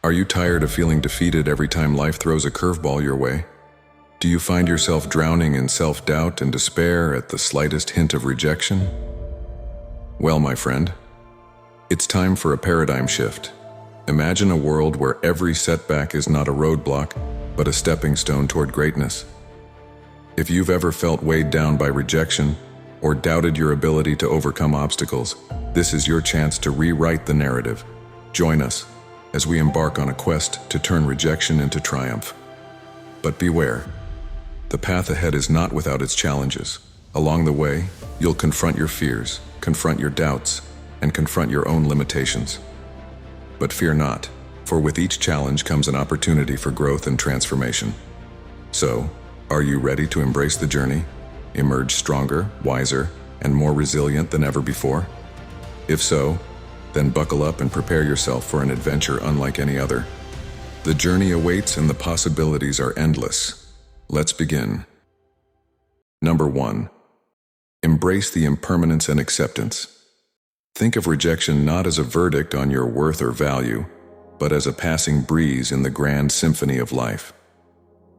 Are you tired of feeling defeated every time life throws a curveball your way? Do you find yourself drowning in self-doubt and despair at the slightest hint of rejection? Well, my friend, it's time for a paradigm shift. Imagine a world where every setback is not a roadblock, but a stepping stone toward greatness. If you've ever felt weighed down by rejection or doubted your ability to overcome obstacles, this is your chance to rewrite the narrative. Join us as we embark on a quest to turn rejection into triumph. But beware, the path ahead is not without its challenges. Along the way, you'll confront your fears, confront your doubts, and confront your own limitations. But fear not, for with each challenge comes an opportunity for growth and transformation. So, are you ready to embrace the journey, emerge stronger, wiser, and more resilient than ever before? If so, then buckle up and prepare yourself for an adventure unlike any other. The journey awaits and the possibilities are endless. Let's begin. Number 1. Embrace the impermanence and acceptance. Think of rejection not as a verdict on your worth or value, but as a passing breeze in the grand symphony of life.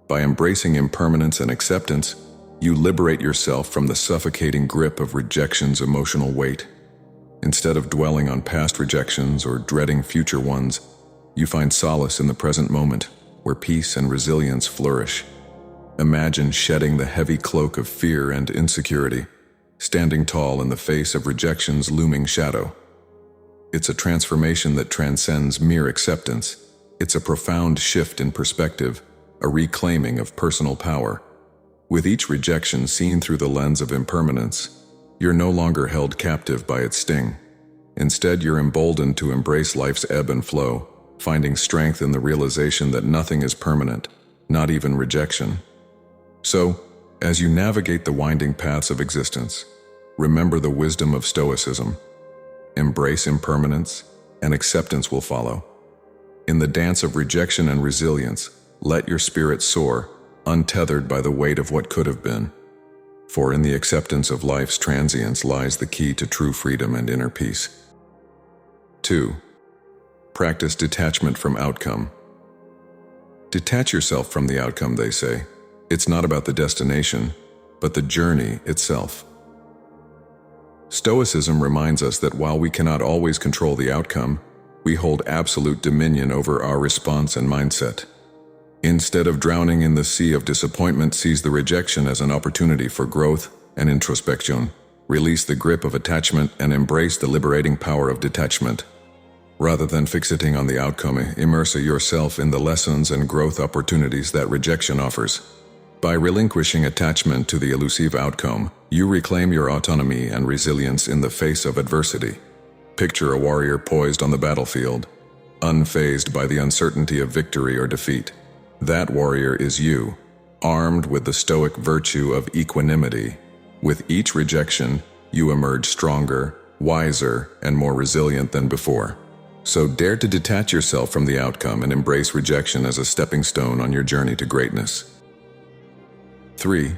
By embracing impermanence and acceptance, you liberate yourself from the suffocating grip of rejection's emotional weight. Instead of dwelling on past rejections or dreading future ones, you find solace in the present moment, where peace and resilience flourish. Imagine shedding the heavy cloak of fear and insecurity, standing tall in the face of rejection's looming shadow. It's a transformation that transcends mere acceptance. It's a profound shift in perspective, a reclaiming of personal power. With each rejection seen through the lens of impermanence, you're no longer held captive by its sting. Instead, you're emboldened to embrace life's ebb and flow, finding strength in the realization that nothing is permanent, not even rejection. So, as you navigate the winding paths of existence, remember the wisdom of Stoicism. Embrace impermanence, and acceptance will follow. In the dance of rejection and resilience, let your spirit soar, untethered by the weight of what could have been. For in the acceptance of life's transience lies the key to true freedom and inner peace. 2. Practice detachment from outcome. Detach yourself from the outcome, they say. It's not about the destination, but the journey itself. Stoicism reminds us that while we cannot always control the outcome, we hold absolute dominion over our response and mindset. Instead of drowning in the sea of disappointment, seize the rejection as an opportunity for growth and introspection. Release the grip of attachment and embrace the liberating power of detachment. Rather than fixating on the outcome, immerse yourself in the lessons and growth opportunities that rejection offers. By relinquishing attachment to the elusive outcome, you reclaim your autonomy and resilience in the face of adversity. Picture a warrior poised on the battlefield, unfazed by the uncertainty of victory or defeat. That warrior is you, armed with the Stoic virtue of equanimity. With each rejection, you emerge stronger, wiser, and more resilient than before. So dare to detach yourself from the outcome and embrace rejection as a stepping stone on your journey to greatness. 3.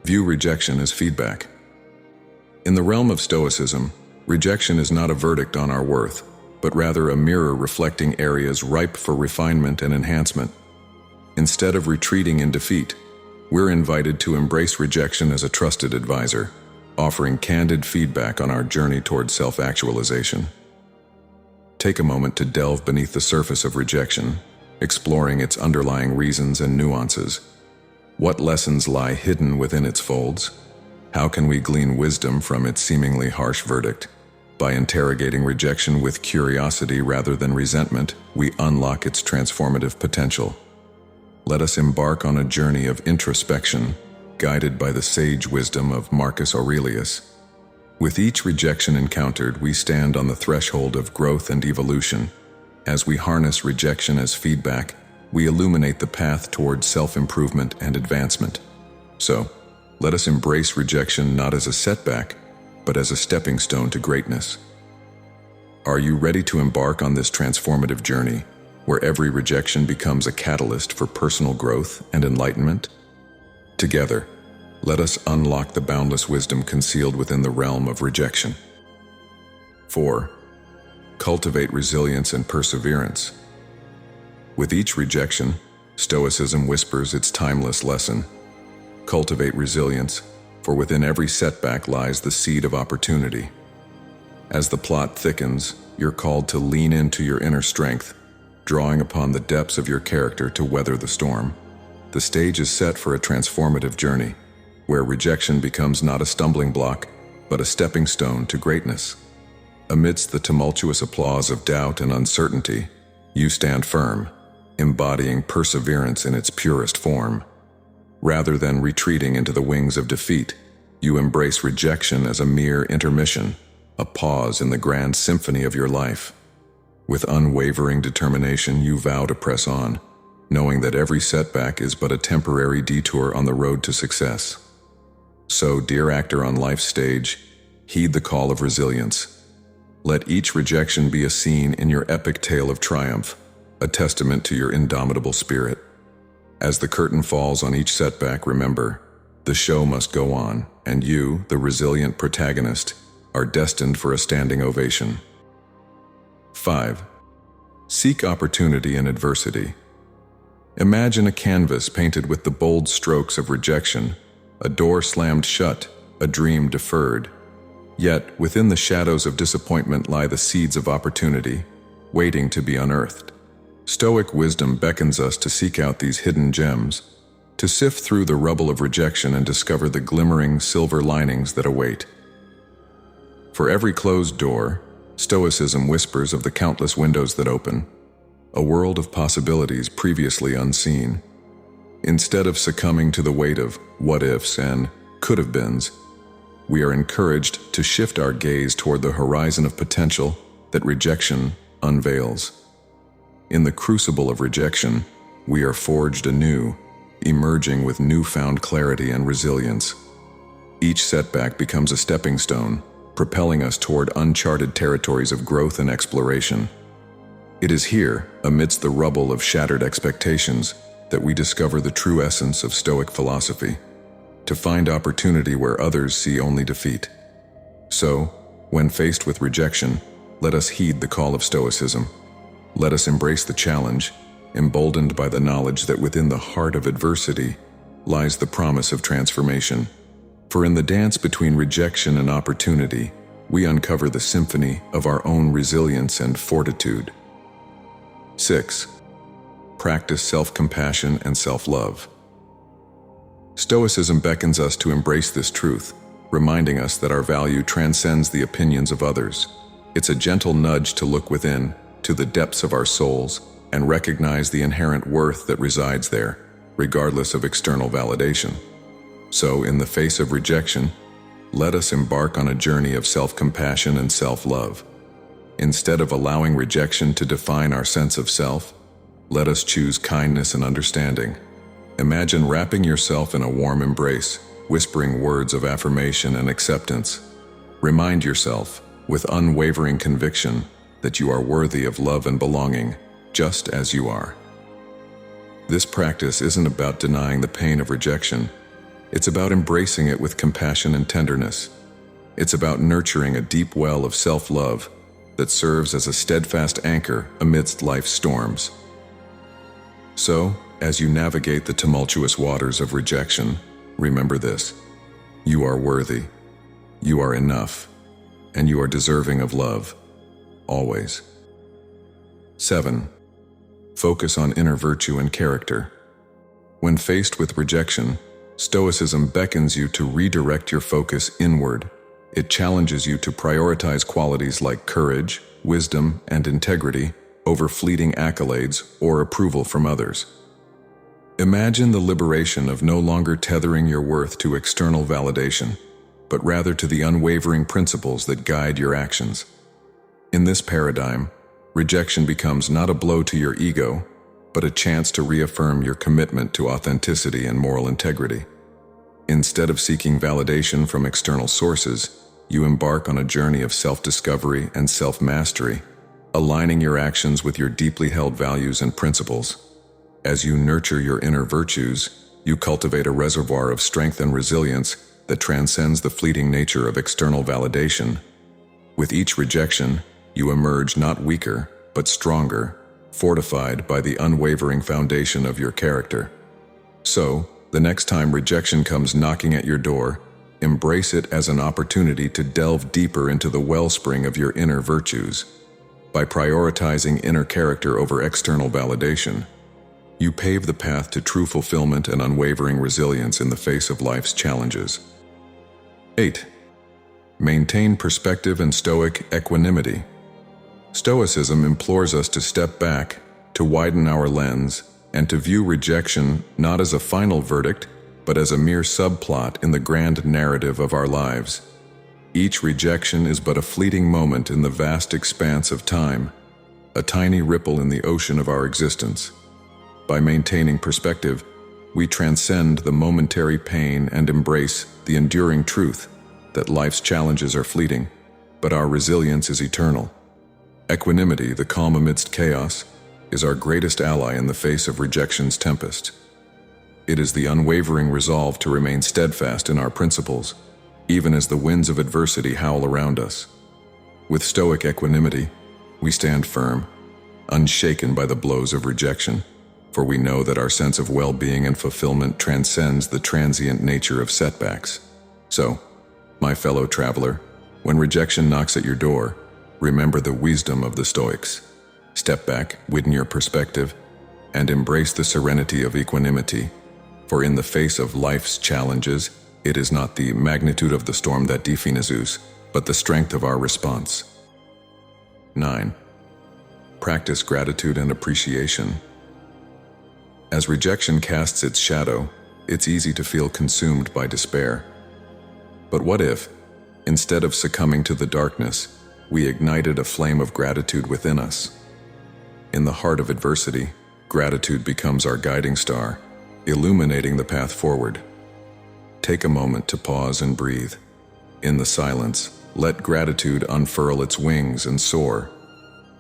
View rejection as feedback. In the realm of Stoicism, rejection is not a verdict on our worth, but rather a mirror reflecting areas ripe for refinement and enhancement. Instead of retreating in defeat, we're invited to embrace rejection as a trusted advisor, offering candid feedback on our journey toward self-actualization. Take a moment to delve beneath the surface of rejection, exploring its underlying reasons and nuances. What lessons lie hidden within its folds? How can we glean wisdom from its seemingly harsh verdict? By interrogating rejection with curiosity rather than resentment, we unlock its transformative potential. Let us embark on a journey of introspection, guided by the sage wisdom of Marcus Aurelius. With each rejection encountered, we stand on the threshold of growth and evolution. As we harness rejection as feedback, we illuminate the path towards self-improvement and advancement. So, let us embrace rejection not as a setback, but as a stepping stone to greatness. Are you ready to embark on this transformative journey, where every rejection becomes a catalyst for personal growth and enlightenment? Together, let us unlock the boundless wisdom concealed within the realm of rejection. 4. Cultivate resilience and perseverance. With each rejection, Stoicism whispers its timeless lesson. Cultivate resilience, for within every setback lies the seed of opportunity. As the plot thickens, you're called to lean into your inner strength, drawing upon the depths of your character to weather the storm. The stage is set for a transformative journey, where rejection becomes not a stumbling block, but a stepping stone to greatness. Amidst the tumultuous applause of doubt and uncertainty, you stand firm, embodying perseverance in its purest form. Rather than retreating into the wings of defeat, you embrace rejection as a mere intermission, a pause in the grand symphony of your life. With unwavering determination, you vow to press on, knowing that every setback is but a temporary detour on the road to success. So, dear actor on life's stage, heed the call of resilience. Let each rejection be a scene in your epic tale of triumph, a testament to your indomitable spirit. As the curtain falls on each setback, remember, the show must go on, and you, the resilient protagonist, are destined for a standing ovation. 5. Seek opportunity in adversity. Imagine a canvas painted with the bold strokes of rejection, a door slammed shut, a dream deferred. Yet, within the shadows of disappointment lie the seeds of opportunity, waiting to be unearthed. Stoic wisdom beckons us to seek out these hidden gems, to sift through the rubble of rejection and discover the glimmering silver linings that await. For every closed door, Stoicism whispers of the countless windows that open, a world of possibilities previously unseen. Instead of succumbing to the weight of what-ifs and could-have-beens, we are encouraged to shift our gaze toward the horizon of potential that rejection unveils. In the crucible of rejection, we are forged anew, emerging with newfound clarity and resilience. Each setback becomes a stepping stone, propelling us toward uncharted territories of growth and exploration. It is here, amidst the rubble of shattered expectations, that we discover the true essence of Stoic philosophy, to find opportunity where others see only defeat. So, when faced with rejection, let us heed the call of Stoicism. Let us embrace the challenge, emboldened by the knowledge that within the heart of adversity lies the promise of transformation. For in the dance between rejection and opportunity, we uncover the symphony of our own resilience and fortitude. 6. Practice self-compassion and self-love. Stoicism beckons us to embrace this truth, reminding us that our value transcends the opinions of others. It's a gentle nudge to look within, to the depths of our souls, and recognize the inherent worth that resides there, regardless of external validation. So, in the face of rejection, let us embark on a journey of self-compassion and self-love. Instead of allowing rejection to define our sense of self, let us choose kindness and understanding. Imagine wrapping yourself in a warm embrace, whispering words of affirmation and acceptance. Remind yourself, with unwavering conviction, that you are worthy of love and belonging, just as you are. This practice isn't about denying the pain of rejection. It's about embracing it with compassion and tenderness. It's about nurturing a deep well of self-love that serves as a steadfast anchor amidst life's storms. So, as you navigate the tumultuous waters of rejection, remember this: you are worthy, you are enough, and you are deserving of love, always. 7. Focus on inner virtue and character. When faced with rejection, Stoicism beckons you to redirect your focus inward. It challenges you to prioritize qualities like courage, wisdom, and integrity over fleeting accolades or approval from others. Imagine the liberation of no longer tethering your worth to external validation, but rather to the unwavering principles that guide your actions. In this paradigm, rejection becomes not a blow to your ego, but a chance to reaffirm your commitment to authenticity and moral integrity. Instead of seeking validation from external sources, you embark on a journey of self-discovery and self-mastery, aligning your actions with your deeply held values and principles. As you nurture your inner virtues, you cultivate a reservoir of strength and resilience that transcends the fleeting nature of external validation. With each rejection, you emerge not weaker, but stronger, fortified by the unwavering foundation of your character. So, the next time rejection comes knocking at your door, embrace it as an opportunity to delve deeper into the wellspring of your inner virtues. By prioritizing inner character over external validation, you pave the path to true fulfillment and unwavering resilience in the face of life's challenges. 8. Maintain perspective and Stoic equanimity. Stoicism implores us to step back, to widen our lens, and to view rejection not as a final verdict, but as a mere subplot in the grand narrative of our lives. Each rejection is but a fleeting moment in the vast expanse of time, a tiny ripple in the ocean of our existence. By maintaining perspective, we transcend the momentary pain and embrace the enduring truth that life's challenges are fleeting, but our resilience is eternal. Equanimity, the calm amidst chaos, is our greatest ally in the face of rejection's tempest. It is the unwavering resolve to remain steadfast in our principles, even as the winds of adversity howl around us. With Stoic equanimity, we stand firm, unshaken by the blows of rejection, for we know that our sense of well-being and fulfillment transcends the transient nature of setbacks. So, my fellow traveler, when rejection knocks at your door, remember the wisdom of the Stoics. Step back, widen your perspective, and embrace the serenity of equanimity, for in the face of life's challenges, it is not the magnitude of the storm that defines us, but the strength of our response. 9. Practice gratitude and appreciation. As rejection casts its shadow, it's easy to feel consumed by despair. But what if, instead of succumbing to the darkness, we ignited a flame of gratitude within us? In the heart of adversity, gratitude becomes our guiding star, illuminating the path forward. Take a moment to pause and breathe. In the silence, let gratitude unfurl its wings and soar.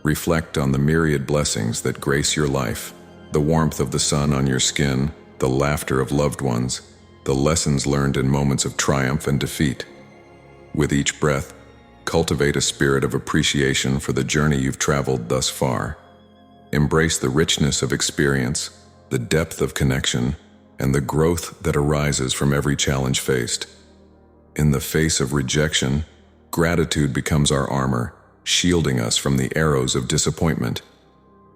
Reflect on the myriad blessings that grace your life, the warmth of the sun on your skin, the laughter of loved ones, the lessons learned in moments of triumph and defeat. With each breath, cultivate a spirit of appreciation for the journey you've traveled thus far. Embrace the richness of experience, the depth of connection, and the growth that arises from every challenge faced. In the face of rejection, gratitude becomes our armor, shielding us from the arrows of disappointment.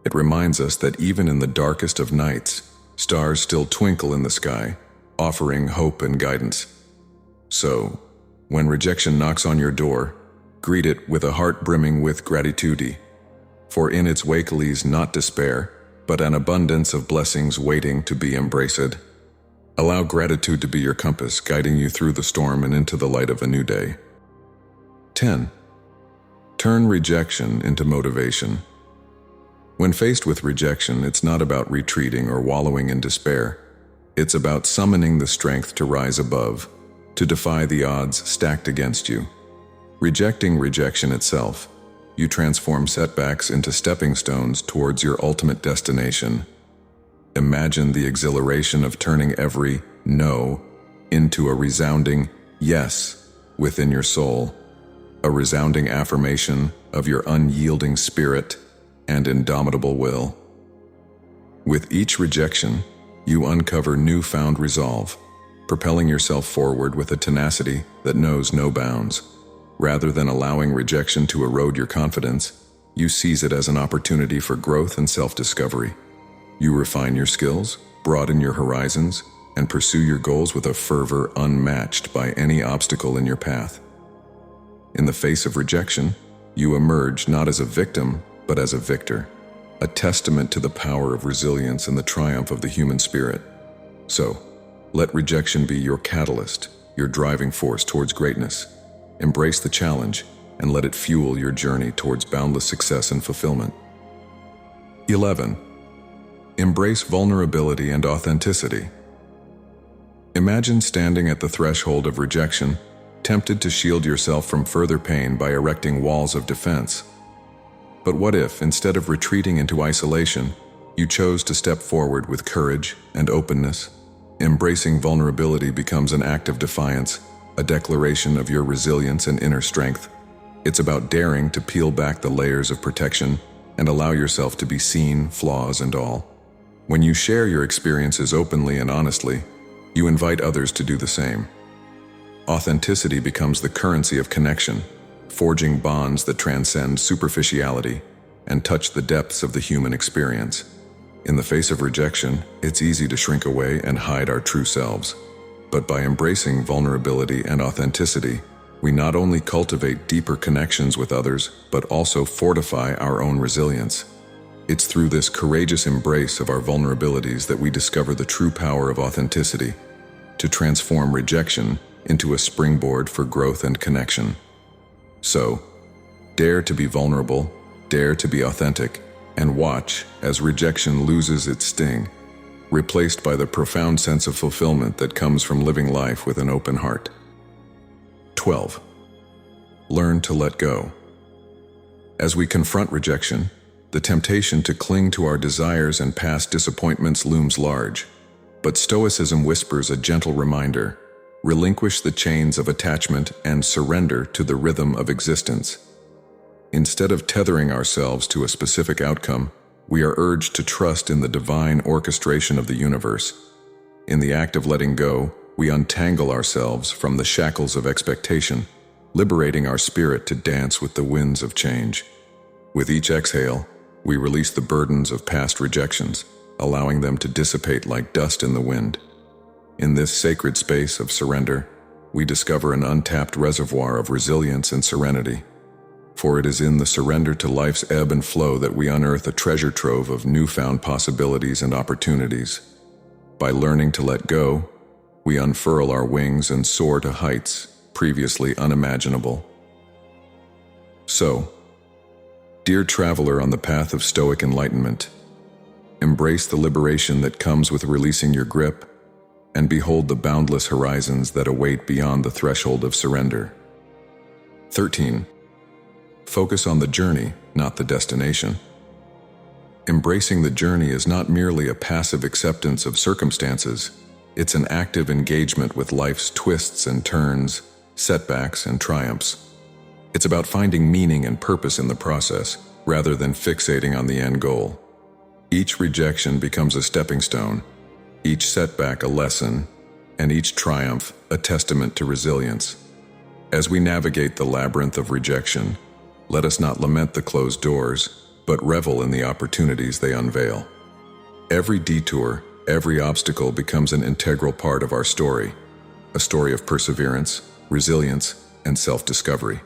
It reminds us that even in the darkest of nights, stars still twinkle in the sky, offering hope and guidance. So, when rejection knocks on your door, greet it with a heart brimming with gratitude, for in its wake lies not despair, but an abundance of blessings waiting to be embraced. Allow gratitude to be your compass, guiding you through the storm and into the light of a new day. 10. Turn rejection into motivation. When faced with rejection, it's not about retreating or wallowing in despair. It's about summoning the strength to rise above, to defy the odds stacked against you. Rejecting rejection itself, you transform setbacks into stepping stones towards your ultimate destination. Imagine the exhilaration of turning every no into a resounding yes within your soul, a resounding affirmation of your unyielding spirit and indomitable will. With each rejection, you uncover newfound resolve, propelling yourself forward with a tenacity that knows no bounds. Rather than allowing rejection to erode your confidence, you seize it as an opportunity for growth and self-discovery. You refine your skills, broaden your horizons, and pursue your goals with a fervor unmatched by any obstacle in your path. In the face of rejection, you emerge not as a victim, but as a victor, a testament to the power of resilience and the triumph of the human spirit. So, let rejection be your catalyst, your driving force towards greatness. Embrace the challenge and let it fuel your journey towards boundless success and fulfillment. 11. Embrace vulnerability and authenticity. Imagine standing at the threshold of rejection, tempted to shield yourself from further pain by erecting walls of defense. But what if, instead of retreating into isolation, you chose to step forward with courage and openness? Embracing vulnerability becomes an act of defiance, a declaration of your resilience and inner strength. It's about daring to peel back the layers of protection and allow yourself to be seen, flaws and all. When you share your experiences openly and honestly, you invite others to do the same. Authenticity becomes the currency of connection, forging bonds that transcend superficiality and touch the depths of the human experience. In the face of rejection, it's easy to shrink away and hide our true selves. But by embracing vulnerability and authenticity, we not only cultivate deeper connections with others, but also fortify our own resilience. It's through this courageous embrace of our vulnerabilities that we discover the true power of authenticity, to transform rejection into a springboard for growth and connection. So, dare to be vulnerable, dare to be authentic, and watch as rejection loses its sting, replaced by the profound sense of fulfillment that comes from living life with an open heart. 12. Learn to let go. As we confront rejection, the temptation to cling to our desires and past disappointments looms large, but Stoicism whispers a gentle reminder: relinquish the chains of attachment and surrender to the rhythm of existence. Instead of tethering ourselves to a specific outcome, we are urged to trust in the divine orchestration of the universe. In the act of letting go, we untangle ourselves from the shackles of expectation, liberating our spirit to dance with the winds of change. With each exhale, we release the burdens of past rejections, allowing them to dissipate like dust in the wind. In this sacred space of surrender, we discover an untapped reservoir of resilience and serenity. For it is in the surrender to life's ebb and flow that we unearth a treasure trove of newfound possibilities and opportunities. By learning to let go, we unfurl our wings and soar to heights previously unimaginable. So, dear traveler on the path of Stoic enlightenment, embrace the liberation that comes with releasing your grip, and behold the boundless horizons that await beyond the threshold of surrender. 13. Focus on the journey, not the destination. Embracing the journey is not merely a passive acceptance of circumstances, it's an active engagement with life's twists and turns, setbacks and triumphs. It's about finding meaning and purpose in the process, rather than fixating on the end goal. Each rejection becomes a stepping stone, each setback a lesson, and each triumph a testament to resilience. As we navigate the labyrinth of rejection, let us not lament the closed doors, but revel in the opportunities they unveil. Every detour, every obstacle becomes an integral part of our story, a story of perseverance, resilience, and self-discovery.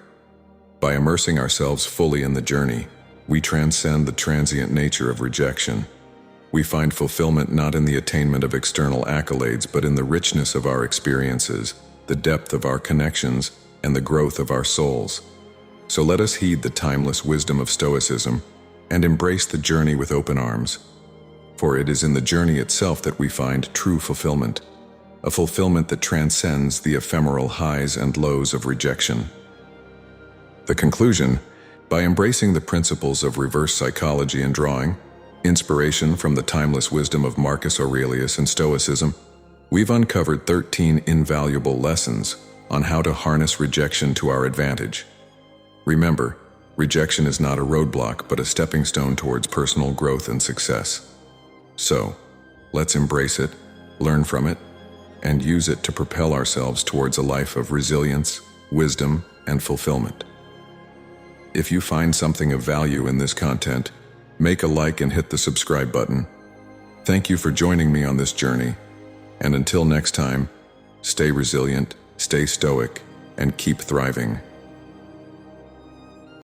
By immersing ourselves fully in the journey, we transcend the transient nature of rejection. We find fulfillment not in the attainment of external accolades, but in the richness of our experiences, the depth of our connections, and the growth of our souls. So let us heed the timeless wisdom of Stoicism and embrace the journey with open arms. For it is in the journey itself that we find true fulfillment, a fulfillment that transcends the ephemeral highs and lows of rejection. The conclusion: by embracing the principles of reverse psychology and drawing, inspiration from the timeless wisdom of Marcus Aurelius and Stoicism, we've uncovered 13 invaluable lessons on how to harness rejection to our advantage. Remember, rejection is not a roadblock, but a stepping stone towards personal growth and success. So, let's embrace it, learn from it, and use it to propel ourselves towards a life of resilience, wisdom, and fulfillment. If you find something of value in this content, make a like and hit the subscribe button. Thank you for joining me on this journey, and until next time, stay resilient, stay stoic, and keep thriving.